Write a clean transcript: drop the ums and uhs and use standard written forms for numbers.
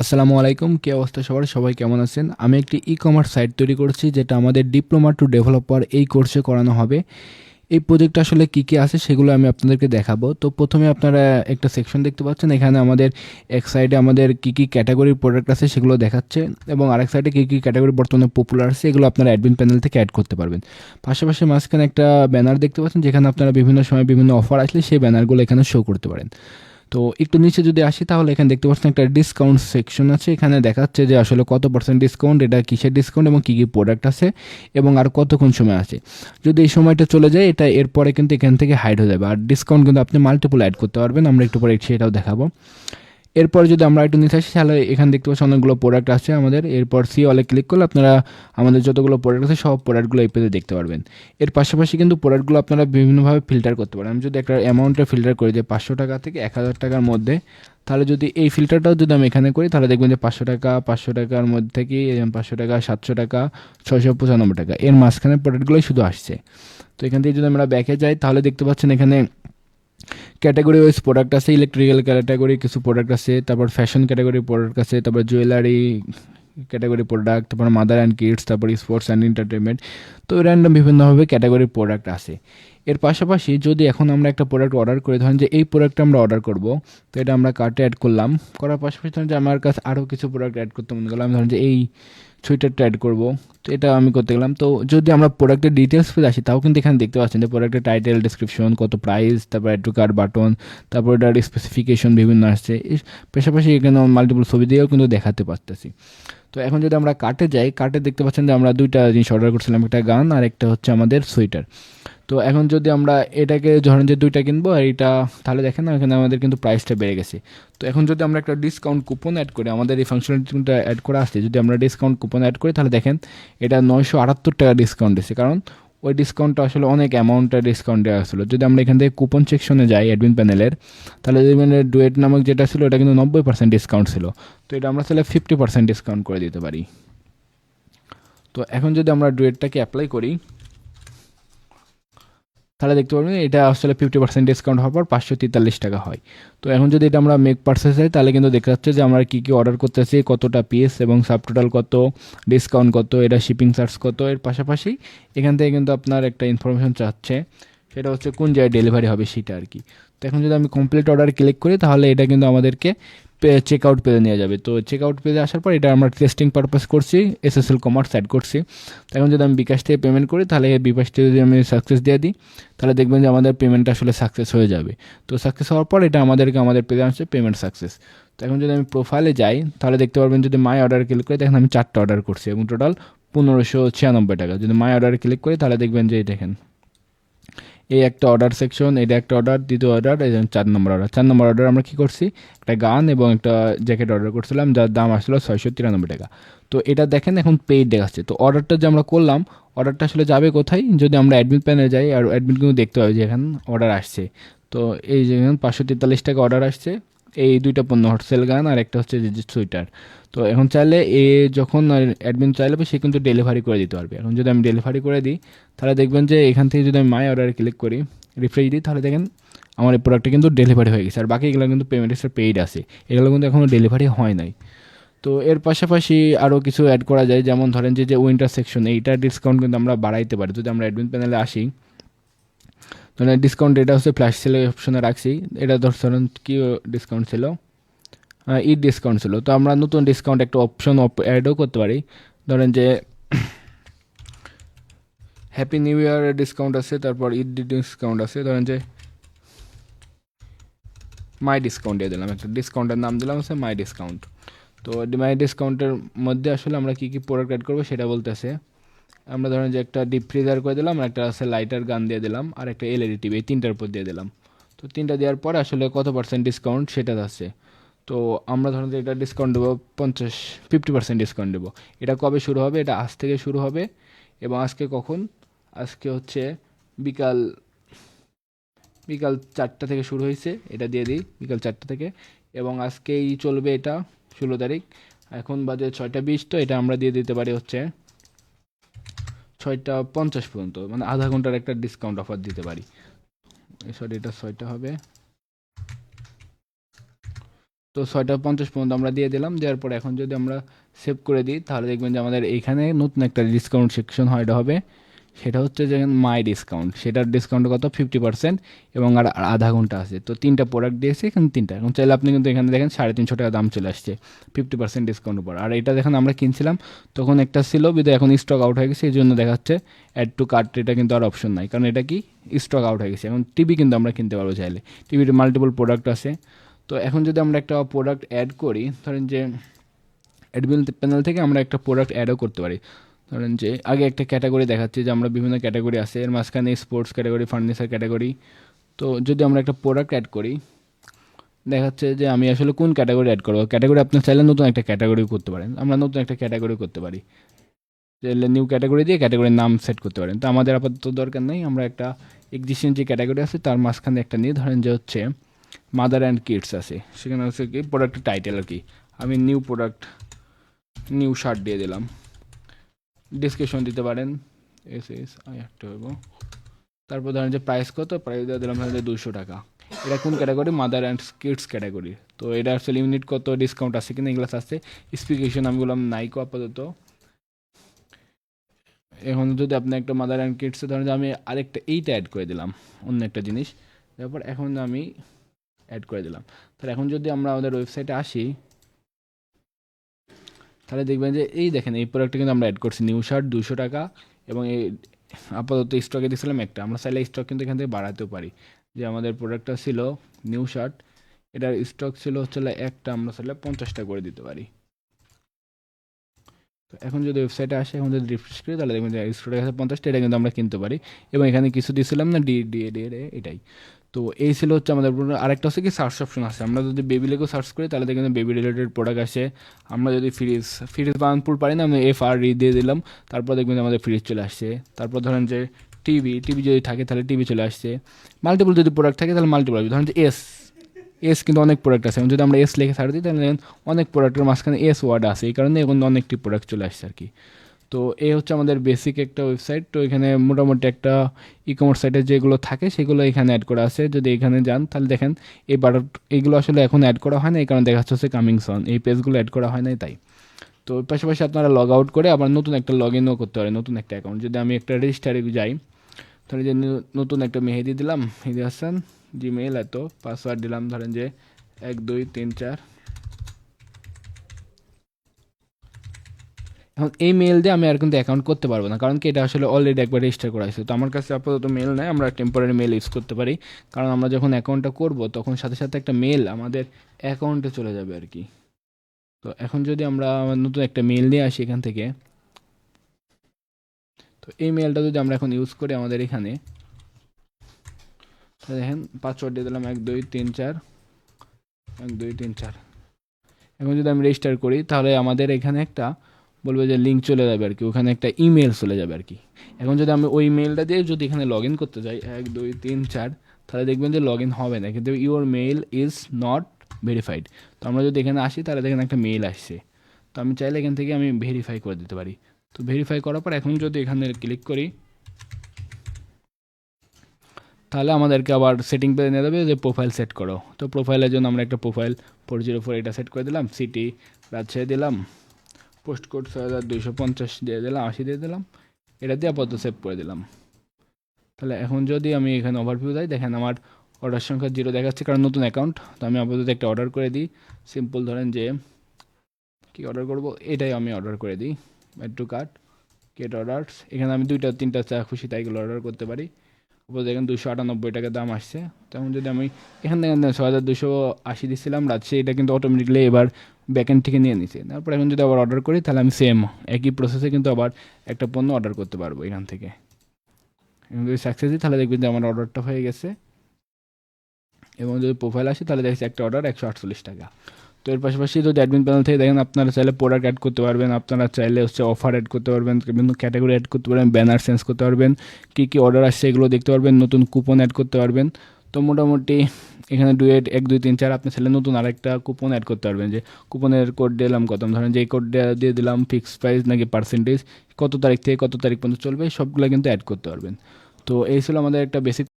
আসসালামু আলাইকুম, কি অবস্থা সবার? সবাই কেমন আছেন? আমি একটি ই-কমার্স সাইট তৈরি করেছি যেটা আমাদের ডিপ্লোমা টু ডেভেলপার এই কোর্সে করানো হবে। এই প্রজেক্টে আসলে কী কী আছে সেগুলো আমি আপনাদেরকে দেখাবো। তো প্রথমে আপনারা একটা সেকশন দেখতে পাচ্ছেন, এখানে আমাদের এক সাইডে আমাদের কী কী ক্যাটাগরির প্রোডাক্ট আছে সেগুলো দেখাচ্ছে, এবং আরেক সাইডে কী কী ক্যাটাগরি বর্তমানে পপুলার আছে এগুলো আপনারা অ্যাডমিন প্যানেল থেকে অ্যাড করতে পারবেন। পাশাপাশি মাঝখানে একটা ব্যানার দেখতে পাচ্ছেন, যেখানে আপনারা বিভিন্ন সময় বিভিন্ন অফার আসলে সেই ব্যানারগুলো এখানে শো করতে পারেন। তো একটু নিচে যদি আসি, তাহলে এখানে দেখতে পাচ্ছেন একটা ডিসকাউন্ট সেকশন আছে। এখানে দেখাচ্ছে যে আসলে কত পার্সেন্ট ডিসকাউন্ট, এটা কিসের ডিসকাউন্ট এবং কী কী প্রোডাক্ট আছে এবং আর কতক্ষণ সময় আছে। যদি এই সময়টা চলে যায়, এটা এরপরে কিন্তু এখান থেকে হাইড হয়ে যাবে। আর ডিসকাউন্ট কিন্তু আপনি মাল্টিপল অ্যাড করতে পারবেন, আমরা একটু পরে সেটাও দেখাবো। এরপর যদি আমরা একটু নিচে আসি, তাহলে এখানে দেখতে পাচ্ছি অনেকগুলো প্রোডাক্ট আছে আমাদের। এরপর সি অলে ক্লিক করলে আপনারা আমাদের যতগুলো প্রোডাক্ট আছে সব প্রোডাক্টগুলো এই পেজে দেখতে পারবেন। এর পাশাপাশি কিন্তু প্রোডাক্টগুলো আপনারা বিভিন্নভাবে ফিল্টার করতে পারেন। আমি যদি একটা অ্যামাউন্টে ফিল্টার করি যে ৫০০ টাকা থেকে ১০০০ টাকার মধ্যে, তাহলে যদি এই ফিল্টারটাও যদি আমি এখানে করি, তাহলে দেখবেন যে ৫০০ টাকা, ৫০০ টাকার মধ্যে থেকে ৫০০ টাকা, ৭০০ টাকা, ৬৯৫ টাকা, এর মাঝখানে প্রোডাক্টগুলোই শুধু আসছে। তো এখান থেকে যদি আমরা ব্যাকে যাই, তাহলে দেখতে পাচ্ছেন এখানে ক্যাটাগরি ওয়াইজ প্রোডাক্ট আছে। ইলেকট্রিক্যাল ক্যাটাগরি কিছু প্রোডাক্ট আছে, তারপর ফ্যাশন ক্যাটাগরি প্রোডাক্ট আছে, তারপর জুয়েলারি ক্যাটাগরি প্রোডাক্ট, তারপর মাদার অ্যান্ড কিডস, তারপর স্পোর্টস অ্যান্ড এন্টারটেনমেন্ট। তো র্যান্ডম বিভিন্নভাবে ক্যাটাগরির প্রোডাক্ট আছে। এর পাশাপাশি যদি এখন আমরা একটা প্রোডাক্ট অর্ডার করি, ধরেন যে এই প্রোডাক্টটা আমরা অর্ডার করব, তো এটা আমরা কার্টে অ্যাড করলাম। করার পাশাপাশি ধরেন যে আমার কাছে আরও কিছু প্রোডাক্ট অ্যাড করতে মনে করলাম, ধরেন যে এই সুইটারটা অ্যাড করব, তো এটা আমি করতে গেলাম। তো যদি আমরা প্রোডাক্টের ডিটেলস পেয়ে আসি, তাও কিন্তু এখানে দেখতে পাচ্ছেন যে প্রোডাক্টের টাইটেল, ডিসক্রিপশন, কত প্রাইস, তারপর অ্যাড টু কার্ট বাটন, তারপর এটার স্পেসিফিকেশন বিভিন্ন আসছে। এর পাশাপাশি এখানে মাল্টিপল ছবি দিয়েও কিন্তু দেখাতে পারতেছি। তো এখন যদি আমরা কার্টে যাই, কার্টে দেখতে পাচ্ছেন যে আমরা দুইটা জিনিস অর্ডার করছিলাম, একটা গান আর একটা হচ্ছে আমাদের সোয়েটার। তো এখন যদি আমরা এটাকে ধরেন যে দুইটা কিনবো আর এটা, তাহলে দেখেন না এখানে আমাদের কিন্তু প্রাইসটা বেড়ে গেছে। তো এখন যদি আমরা একটা ডিসকাউন্ট কুপন অ্যাড করি, আমাদের এই ফাংশনালিটিটা অ্যাড করা আসছে, যদি আমরা ডিসকাউন্ট কুপন অ্যাড করি, তাহলে দেখেন এটা ৯৭৮ টাকা ডিসকাউন্ট দিচ্ছে, কারণ ওই ডিসকাউন্টটা আসলে অনেক অ্যামাউন্টের ডিসকাউন্ট দেওয়া আসলো। যদি আমরা এখান থেকে কুপন সেকশনে যাই অ্যাডমিন প্যানেলের, তাহলে দেখবেন ডুয়েট নামক যেটা ছিল এটা কিন্তু ৯০% ডিসকাউন্ট ছিল। তো এটা আমরা তাহলে 50% ডিসকাউন্ট করে দিতে পারি। তো এখন যদি আমরা ডুয়েটটাকে অ্যাপ্লাই করি, তাহলে দেখতে পারবেন এটা আসলে 50% ডিসকাউন্ট হওয়ার পর ৫৪৩ টাকা হয়। তো এখন যদি এটা আমরা মেক পারচেস হয়, তাহলে কিন্তু দেখা যাচ্ছে যে আমরা কী কী অর্ডার করতেছি, কতটা পিস এবং সাব টোটাল কত, ডিসকাউন্ট কত, এটা শিপিং চার্জ কত। এর পাশাপাশি এখান থেকে কিন্তু আপনার একটা ইনফরমেশন চাচ্ছে, সেটা হচ্ছে কোন জায়গায় ডেলিভারি হবে সেটা আর কি। তো এখন যদি আমি কমপ্লিট অর্ডার ক্লিক করি, তাহলে এটা কিন্তু আমাদেরকে চেক আউট পেজে নিয়ে যাবে। তো চেক আউট পেজে আসার পর এটা আমরা টেস্টিং পারপাস করছি, এসএসএল কমার্স অ্যাড করছি। তো এখন যদি আমি বিকাশ থেকে পেমেন্ট করি, তাহলে বিকাশ থেকে যদি আমি সাকসেস দিয়ে দিই, তাহলে দেখবেন যে আমাদের পেমেন্টটা আসলে সাকসেস হয়ে যাবে। তো সাকসেস হওয়ার পর এটা আমাদেরকে আমাদের পেজে আসছে পেমেন্ট সাকসেস। তো এখন যদি আমি প্রোফাইলে যাই, তাহলে দেখতে পারবেন যদি মাই অর্ডার ক্লিক করি, দেখেন আমি 4টা অর্ডার করছি এবং টোটাল ১৫৯৬ টাকা। যদি মাই অর্ডার ক্লিক করি, তাহলে দেখবেন যে দেখেন এই একটা অর্ডার সেকশন, এটা একটা অর্ডার, দ্বিতীয় অর্ডার, এই 4 নম্বর অর্ডার। 4 নম্বর অর্ডার আমরা কী করছি, একটা গান এবং একটা জ্যাকেট অর্ডার করছিলাম, যার দাম আসলো ৬৯৩ টাকা। তো এটা দেখেন এখন পেইড দেখাচ্ছে। তো অর্ডারটা যে আমরা করলাম, অর্ডারটা আসলে যাবে কোথায়, যদি আমরা অ্যাডমিট প্যানেলে যাই, আর অ্যাডমিট কিন্তু দেখতে হবে যে এখানে অর্ডার আসছে। তো এই যে ৫৪৩ টাকা অর্ডার আসছে, এই দুইটা পণ্য, হটসেল গান আর একটা হচ্ছে যে সুইটার। তো এখন চাইলে যখন অ্যাডমিন চাইলে সে কিন্তু ডেলিভারি করে দিতে পারবে। এখন যদি আমি ডেলিভারি করে দিই, তাহলে দেখবেন যে এখান থেকে যদি আমি মাই অর্ডারে ক্লিক করি, রিফ্রেশ দিই, তাহলে দেখেন আমার এই প্রোডাক্টটা কিন্তু ডেলিভারি হয়ে গেছে। আর বাকি এগুলো কিন্তু পেমেন্ট হিসেবে পেইড আছে, এগুলো কিন্তু এখনও ডেলিভারি হয় নাই। তো এর পাশাপাশি আরও কিছু অ্যাড করা যায়, যেমন ধরেন যে উইন্টার সেকশন, এইটার ডিসকাউন্ট কিন্তু আমরা বাড়াইতে পারি। যদি আমরা অ্যাডমিন প্যানেলে আসি, ধরেন ডিসকাউন্ট এটা হচ্ছে ফ্ল্যাশ সেলের অপশনে রাখছি। এটা ধরেন কি ডিসকাউন্ট ছিল, ঈদ ডিসকাউন্ট ছিল। তো আমরা নতুন ডিসকাউন্ট একটা অপশন অ্যাডও করতে পারি। ধরেন যে হ্যাপি নিউ ইয়ারের ডিসকাউন্ট আছে, তারপর ঈদ ডিসকাউন্ট আছে। ধরেন যে মাই ডিসকাউন্ট দিয়ে দিলাম, একটা ডিসকাউন্টের নাম দিলাম হচ্ছে মাই ডিসকাউন্ট। তো মাই ডিসকাউন্টের মধ্যে আসলে আমরা কী কী প্রোডাক্ট অ্যাড করবো সেটা বলতেছে। আমরা ধরেন যে একটা ডিপ ফ্রিজার করে দিলাম, আর একটা আছে লাইটার গান দিয়ে দিলাম, আর একটা এলইডি টিভি, এই 3টার উপর দিয়ে দিলাম। তো 3টা দেওয়ার পরে আসলে কত পার্সেন্ট ডিসকাউন্ট সেটা আছে। তো আমরা ধরেন যে এটা ডিসকাউন্ট দেবো 50% ডিসকাউন্ট দেবো। এটা কবে শুরু হবে, এটা আজ থেকে শুরু হবে। এবং আজকে কখন, আজকে হচ্ছে বিকাল বিকাল 4টা থেকে শুরু হয়েছে, এটা দিয়ে দিই বিকাল 4টা থেকে। এবং আজকেই চলবে এটা 16 তারিখ, এখন বাজে 6টা 20। তো এটা আমরা দিয়ে দিতে পারি হচ্ছে 6টা 50 পর্যন্ত, মানে আধা ঘন্টার একটা ডিসকাউন্ট অফার দিতে পারি। সরি, এটা 6টা হবে। তো 6:50 পর্যন্ত আমরা দিয়ে দিলাম। দেওয়ার পর এখন যদি আমরা সেভ করে দিই তাহলে দেখবেন যে আমাদের এইখানে নতুন একটা ডিসকাউন্ট সেকশন হয়, এটা হবে, সেটা হচ্ছে যে মাই ডিসকাউন্ট, সেটার ডিসকাউন্ট কত 50% এবং আর আধা ঘন্টা আছে। তো 3টা প্রোডাক্ট দিয়েছে এখানে 3টা, এখন চাইলে আপনি কিন্তু এখানে দেখেন 350 টাকা দাম চলে আসছে 50% ডিসকাউন্ট উপর। আর এটা দেখেন আমরা কিনছিলাম তখন একটা ছিল বিধে এখন স্টক আউট হয়ে গেছে, এই জন্য দেখাচ্ছে অ্যাড টু কার্ট, এটা কিন্তু আর অপশন নাই, কারণ এটা কি স্টক আউট হয়ে গেছে। এখন টিভি কিন্তু আমরা কিনতে পারবো চাইলে, টিভির মাল্টিপল প্রোডাক্ট আছে। তো এখন যদি আমরা একটা প্রোডাক্ট অ্যাড করি, ধরেন যে অ্যাডমিন প্যানেল থেকে আমরা একটা প্রোডাক্ট অ্যাডও করতে পারি। ধরেন যে আগে একটা ক্যাটাগরি দেখাচ্ছি যে আমরা বিভিন্ন ক্যাটাগরি আছে, এর মাঝখানে স্পোর্টস ক্যাটাগরি, ফার্নিচার ক্যাটাগরি। তো যদি আমরা একটা প্রোডাক্ট অ্যাড করি, দেখাচ্ছে যে আমি আসলে কোন ক্যাটাগরি অ্যাড করবো। ক্যাটাগরি আপনি চাইলে নতুন একটা ক্যাটাগরি করতে পারেন, আমরা নতুন একটা ক্যাটাগরি করতে পারি, চাইলে নিউ ক্যাটাগরি দিয়ে ক্যাটাগরির নাম সেট করতে পারেন। তো আমাদের আপাতত দরকার নেই, আমরা একটা এক্সিস্টিং যে ক্যাটাগরি আছে তার মাঝখানে একটা নিয়ে, ধরেন যে হচ্ছে মাদার অ্যান্ড কিডস আছে, সেখানে হচ্ছে কি প্রোডাক্টের টাইটেল আর কি, আমি নিউ প্রোডাক্ট, নিউ শার্ট দিয়ে দিলাম। ডিসক্রিপশন দিতে পারেন একটা হইব। তারপর ধরেন যে প্রাইস কত, প্রাইস দিয়ে দিলাম ধরেন যে 200 টাকা। এটা কোন category, mother and kids category. তো এটা আসলে ইউনিট কত, ডিসকাউন্ট আছে কিনা এগুলো আছে। স্পেসিফিকেশন আমি বললাম নাইকো আপাতত। এখন যদি আপনি একটা মাদার অ্যান্ড কিডসে ধরেন যে আমি আরেকটা এইটা অ্যাড করে দিলাম, অন্য একটা জিনিস, তারপর এখন আমি অ্যাড করে দিলাম। তাহলে এখন যদি আমরা আমাদের ওয়েবসাইটে আসি তাহলে দেখবেন যে এই দেখেন এই প্রোডাক্টটা কিন্তু আমরা অ্যাড করছি, নিউ শার্ট 200 টাকা, এবং এই আপাতত স্টকে দিয়েছিলাম একটা। আমরা চাইলে স্টক কিন্তু এখান থেকে বাড়াতেও পারি, যে আমাদের প্রোডাক্টটা ছিল নিউ শার্ট, এটার স্টক ছিল হচ্ছে একটা, আমরা চাইলে 50টা করে দিতে পারি। তো এখন যদি ওয়েবসাইটে আসে, এখন যদি রিফ্রেশ করি তাহলে দেখবেন যে স্টকের কাছে 50টা, এটা কিন্তু আমরা কিনতে পারি। এবং এখানে কিছু দিয়েছিলাম না, এটাই। তো এই ছিল হচ্ছে আমাদের আরেকটা হচ্ছে কি সার্চ অপশন আছে, আমরা যদি বেবি লেগেও সার্চ করি তাহলে দেখবেন বেবি রিলেটেড প্রোডাক্ট আসে। আমরা যদি ফ্রিজ বানানপুর পারি না, আমি FRE দিয়ে দিলাম, তারপর দেখবেন আমাদের ফ্রিজ চলে আসছে। তারপর ধরেন যে টিভি যদি থাকে তাহলে টিভি চলে আসছে। মাল্টিপল যদি প্রোডাক্ট থাকে তাহলে মাল্টিপল আসবে। ধরেন যে এস কিন্তু অনেক প্রোডাক্ট আছে, যদি আমরা এস লিখে ছাড় দিই তাহলে অনেক প্রোডাক্টের মাঝখানে এস ওয়ার্ড আছে, এই কারণে এখন অনেকটি প্রোডাক্ট চলে আসছে আর কি। তো এই হচ্ছে আমাদের বেসিক একটা ওয়েবসাইট। তো এখানে মোটামুটি একটা ই কমার্স সাইটে যেগুলো থাকে সেগুলো এখানে অ্যাড করা আছে। যদি এখানে যান তাহলে দেখেন এই এইগুলো আসলে এখন অ্যাড করা হয় না, এই কারণে দেখা যাচ্ছে কামিং সন, এই পেজগুলো অ্যাড করা হয় নাই তাই। তো পাশাপাশি আপনারা লগ আউট করে আবার নতুন একটা লগ ইনও করতে পারেন, নতুন একটা অ্যাকাউন্ট। যদি আমি একটা রেজিস্টারে যাই তাহলে যে নতুন একটা মেহেদি দিলাম, মেহেদি হাসান জিমেইল, এত পাসওয়ার্ড দিলাম ধরেন যে 1 2 3 4। এখন এই মেল দিয়ে আমি আর কিন্তু অ্যাকাউন্ট করতে পারবো না, কারণ কি এটা আসলে অলরেডি একবার রেজিস্টার করা হয়েছে। তো আমার কাছে আপাতত মেল নেই, আমরা টেম্পোরারি মেল ইউজ করতে পারি, কারণ আমরা যখন অ্যাকাউন্টটা করব তখন সাথে সাথে একটা মেল আমাদের অ্যাকাউন্টে চলে যাবে আর কি। তো এখন যদি আমরা নতুন একটা মেল নিয়ে আসি এখান থেকে, তো এই মেলটা যদি আমরা এখন ইউজ করি আমাদের এখানে, দেখেন পাসওয়ার্ড দিয়ে দিলাম 1 2 3 4 1 2 3 4। এখন যদি আমি রেজিস্টার করি তাহলে আমাদের এখানে একটা বলবে যে লিঙ্ক চলে যাবে আর কি, ওখানে একটা ইমেল চলে যাবে আর কি। এখন যদি আমি ওই মেলটা দিয়ে যদি এখানে লগ ইন করতে যাই 1 2 3 4, তাহলে দেখবেন যে লগ ইন হবে না, কিন্তু your mail is not verified. তো আমরা যদি এখানে আসি তাহলে দেখেন একটা মেল আসছে, তো আমি চাইলে এখান থেকে আমি ভেরিফাই করে দিতে পারি। তো ভেরিফাই করার পর এখন যদি এখানে ক্লিক করি তাহলে আমাদেরকে আবার সেটিং পেজে নিয়ে যাবে যে প্রোফাইল সেট করো। তো প্রোফাইলের জন্য আমরা একটা প্রোফাইল 404 এটা সেট করে দিলাম, সিটি রাজশাহী দিলাম, পোস্ট কোড 6250 দিয়ে দিলাম, 80 দিয়ে দিলাম, এটা দিয়ে আপাতত সেভ করে দিলাম। তাহলে এখন যদি আমি এখানে ওভারভিউ যাই, দেখেন আমার অর্ডার সংখ্যা 0 দেখাচ্ছে, কারণ নতুন অ্যাকাউন্ট। তো আমি আপাতত একটা অর্ডার করে দিই, সিম্পল ধরেন যে কী অর্ডার করব এটাই আমি অর্ডার করে দিই, add to cart, get orders. এখানে আমি 2টা 3টা চা খুশি তাইগুলো অর্ডার করতে পারি। উপর দেখেন 298 টাকা দাম আসছে। তখন যদি আমি এখান থেকে 6280 দিচ্ছিলাম রাজশাহী, এটা কিন্তু অটোমেটিকলি এবার ব্যাকএন্ড থেকে নিয়ে নিছে। তারপর এখন যদি আবার অর্ডার করি তাহলে আমি সেম একই প্রসেসে কিন্তু আবার একটা পণ্য অর্ডার করতে পারবো এখান থেকে। এখন যদি সাকসেস দিই তাহলে দেখবেন যে আমার অর্ডারটা হয়ে গেছে, এবং যদি প্রোফাইল আসে তাহলে দেখছি একটা অর্ডার 148 টাকা। তো এর পাশাপাশি যদি অ্যাডমিন প্যানেল থেকে দেখেন আপনারা চাইলে প্রোডাক্ট অ্যাড করতে পারবেন, আপনারা চাইলে হচ্ছে অফার অ্যাড করতে পারবেন, বিভিন্ন ক্যাটাগরি অ্যাড করতে পারবেন, ব্যানার চেঞ্জ করতে পারবেন, কী কী অর্ডার আসছে এগুলো দেখতে পারবেন, নতুন কুপন অ্যাড করতে পারবেন। তো মোটামুটি এখানে 1 2 3 4 আপনি চাইলে নতুন আরেকটা কুপন অ্যাড করতে পারবেন, যে কুপনের কোড দিলাম কত, ধরেন যে এই কোডটা দিয়ে দিলাম ফিক্সড প্রাইস নাকি পার্সেন্টেজ, কত তারিখ থেকে কত তারিখ পর্যন্ত চলবে, সবগুলো কিন্তু অ্যাড করতে পারবেন। তো এই ছিল আমাদের একটা বেসিক